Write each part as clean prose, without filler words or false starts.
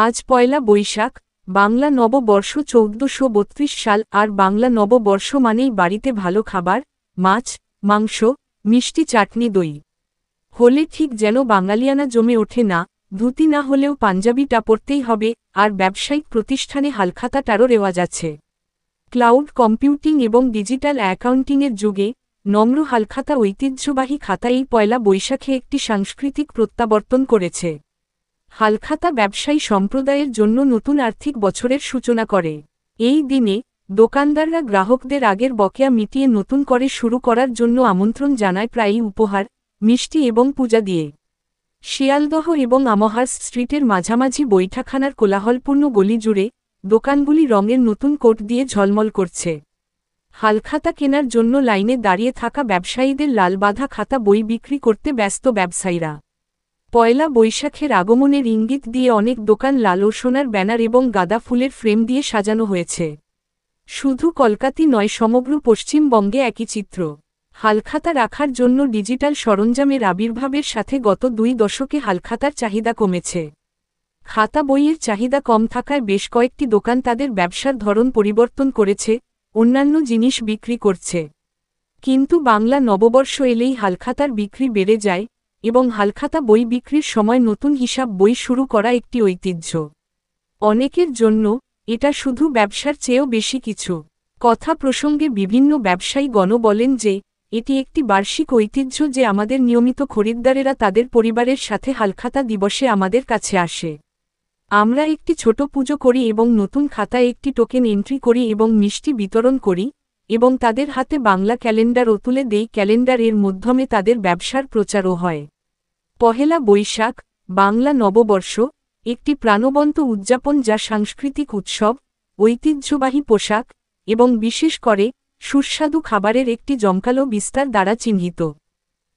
আজ পয়লা বৈশাখ, বাংলা নববর্ষ ১৪৩২ সাল। আর বাংলা নববর্ষ মানেই বাড়িতে ভালো খাবার, মাছ, মাংস, মিষ্টি, চাটনি, দই হলে ঠিক যেন বাঙালিয়ানা জমে ওঠে। না, ধুতি না হলেও পাঞ্জাবিটা পরতেই হবে। আর ব্যবসায়িক প্রতিষ্ঠানে হালখাতাটারও রেওয়াজ আছে। ক্লাউড কম্পিউটিং এবং ডিজিটাল অ্যাকাউন্টিংয়ের যুগে নম্র হালখাতা ঐতিহ্যবাহী খাতা এই পয়লা বৈশাখে একটি সাংস্কৃতিক প্রত্যাবর্তন করেছে। হালখাতা ব্যবসায়ী সম্প্রদায়ের জন্য নতুন আর্থিক বছরের সূচনা করে। এই দিনে দোকানদাররা গ্রাহকদের আগের বকেয়া মিটিয়ে নতুন করে শুরু করার জন্য আমন্ত্রণ জানায়, প্রায়ই উপহার, মিষ্টি এবং পূজা দিয়ে। শিয়ালদহ এবং আমহার্স স্ট্রিটের মাঝামাঝি বৈঠাখানার কোলাহলপূর্ণ গলি জুড়ে দোকানগুলি রঙের নতুন কোট দিয়ে ঝলমল করছে। হালখাতা কেনার জন্য লাইনে দাঁড়িয়ে থাকা ব্যবসায়ীদের লালবাঁধা খাতা বই বিক্রি করতে ব্যস্ত ব্যবসায়ীরা। পয়লা বৈশাখের আগমনের ইঙ্গিত দিয়ে অনেক দোকান লাল ও সোনার ব্যানার এবং গাঁদা ফুলের ফ্রেম দিয়ে সাজানো হয়েছে। শুধু কলকাতাই নয়, সমগ্র পশ্চিমবঙ্গে একই চিত্র। হালখাতা রাখার জন্য ডিজিটাল সরঞ্জামের আবির্ভাবের সাথে গত 2 দশকে হালখাতার চাহিদা কমেছে। খাতা বইয়ের চাহিদা কম থাকায় বেশ কয়েকটি দোকান তাদের ব্যবসার ধরন পরিবর্তন করেছে, অন্যান্য জিনিস বিক্রি করছে। কিন্তু বাংলা নববর্ষ এলেই হালখাতার বিক্রি বেড়ে যায় এবং হালখাতা বই বিক্রির সময় নতুন হিসাব বই শুরু করা একটি ঐতিহ্য। অনেকের জন্য এটা শুধু ব্যবসার চেয়েও বেশি কিছু। কথা প্রসঙ্গে বিভিন্ন ব্যবসায়ীগণ বলেন যে এটি একটি বার্ষিক ঐতিহ্য যে আমাদের নিয়মিত খরিদ্দারেরা তাদের পরিবারের সাথে হালখাতা দিবসে আমাদের কাছে আসে। আমরা একটি ছোট পুজো করি এবং নতুন খাতায় একটি টোকেন এন্ট্রি করি এবং মিষ্টি বিতরণ করি এবং তাদের হাতে বাংলা ক্যালেন্ডারও তুলে দেই। ক্যালেন্ডার এর মাধ্যমে তাদের ব্যবসার প্রচারও হয়। পহেলা বৈশাখ, বাংলা নববর্ষ, একটি প্রাণবন্ত উদযাপন যা সাংস্কৃতিক উৎসব, ঐতিহ্যবাহী পোশাক এবং বিশেষ করে সুস্বাদু খাবারের একটি জমকালো বিস্তার দ্বারা চিহ্নিত।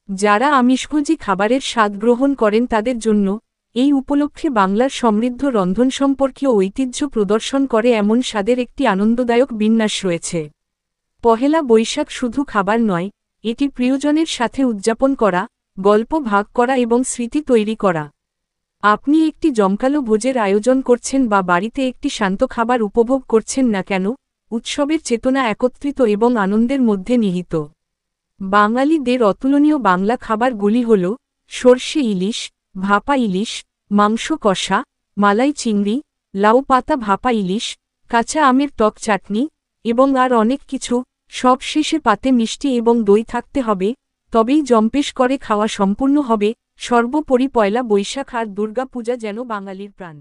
যারা আমিষভোজী খাবারের স্বাদ গ্রহণ করেন তাদের জন্য এই উপলক্ষে বাংলার সমৃদ্ধ রন্ধন সম্পর্কীয় ঐতিহ্য প্রদর্শন করে এমন স্বাদের একটি আনন্দদায়ক বিন্যাস রয়েছে। পহেলা বৈশাখ শুধু খাবার নয়, এটি প্রিয়জনের সাথে উদযাপন করা, গল্প ভাগ করা এবং স্মৃতি তৈরি করা। আপনি একটি জমকালো ভোজের আয়োজন করছেন বা বাড়িতে একটি শান্ত খাবার উপভোগ করছেন না কেন, উৎসবের চেতনা একত্রিত এবং আনন্দের মধ্যে নিহিত। বাঙালিদের অতুলনীয় বাংলা খাবারগুলি হল সরষে ইলিশ, ভাপা ইলিশ, মাংস কষা, মালাই চিংড়ি, লাউ পাতা ভাপা ইলিশ, কাঁচা আমের টক চাটনি এবং আর অনেক কিছু। সব শেষে পাতে মিষ্টি এবং দই থাকতে হবে, তবেই জম্পেশ করে খাওয়া সম্পূর্ণ হবে। সর্বোপরি পয়লা বৈশাখ আর দুর্গা পূজা যেন বাঙালির প্রাণ।